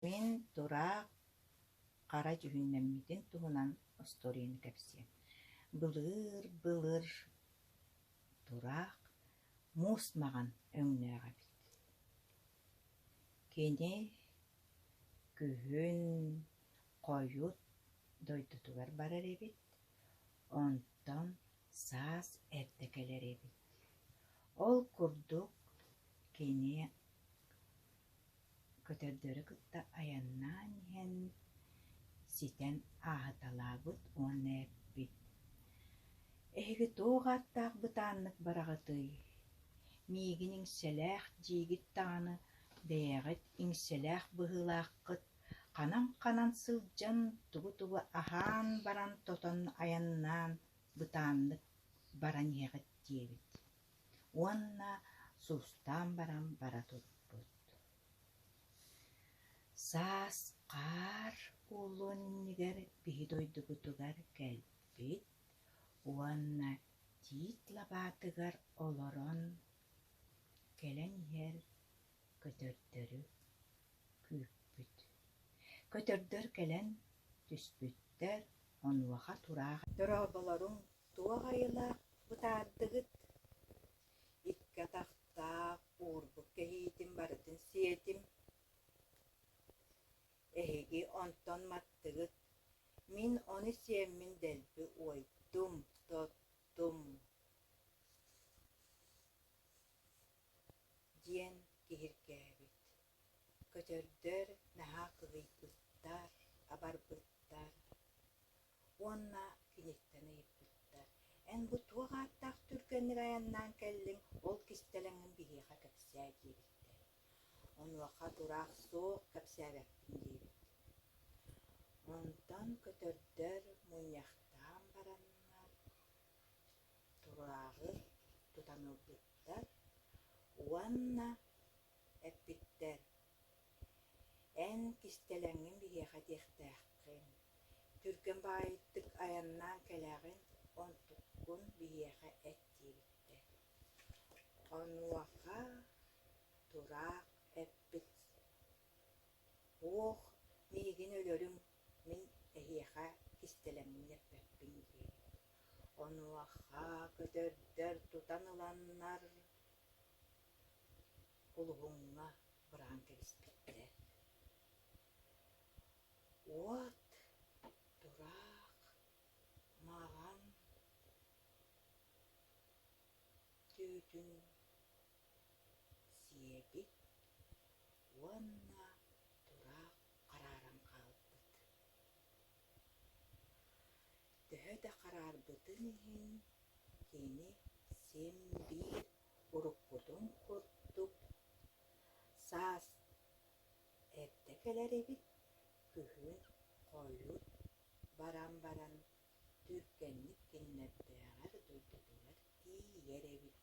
Мен тураак кара жүгүннәммитин туһунан осториин кэпсиэм. Былыр тураак муусмаҕан өҥнөөҕэбит. Кини күһүн хойут дойдутугар барар эбит, онтон саас эрдэ келэр эбит. Ол курдук кини көтөрдөрү кытта аяннаан иһэн ситэн ааһыталаабыт уонна эппит. Эһиги туоҕааттаах бытааннык бараҕытый, миигин иҥсэлээх дьиигит таҕаны бэйэҕит иҥсэлээх быһыылааххыт ханан сылдьан тугу аһаан баран тотон аяннаан бытааннык баран иһэҕит диэбит. Уонна суустаан баран бара турбут. Саас хаар уулуон иннигэр биһи дойдугутугар кэлбит, уонна тиит лабаатыгар олорон кэлэн иһэр көтөрдөрү күүппүт. Көтөрдөр кэлэн түспүттэр онуоха тураах төрөболоруҥ туох айылаах бытаардыгыт икки атахтаах уурбут кэһиитим барытын сиэтим эһиги онтон маттыгыт мин ону сиэммин дэлби уойдум, тоттум диэн киһиргээбит. Көтөрдөр наһаа кыгыйбыттар, абарбыттар, уонна киниттэн ыйыппыттар. Эн бу туоҕааттаах түргэнник аяннаан кэллиҥ ол кистэлэҥҥин биһиэхэ кэпсээ диэбиттэр. Онуоха тураах суох кэпсээбэппин диэбит. Онтон көтөрдөр муньяхтаан бараннар, турааҕыр тутанылбыттар, уонна эппиттэр. Эн кистэлэҥҥин биһиэхэ диэхтээххин, түргэн баайыттык аяннаан кэлээҕин онтуккун биһиэхэ эт диэбиттэр. Онуоха тураах эппит. Уох миигин өлөрүм мин эһиэхэ кистэлэҥҥин эппэппин диэбит. Онуоха көтөрдөр тутан ыланнар кулуһуҥҥа быраан кэбиспиттэр. Уот тураах маҕан түүтүн сиэбит, уонна тураах харааран хаалбыт. Төһө да хараарбытын иһин кини симбиир уруккутун курдук саас эрдэ келэр эбит, күһүн хойут баран түргэнник киннэрдээҕэр дойдутугар тиийэр эбит.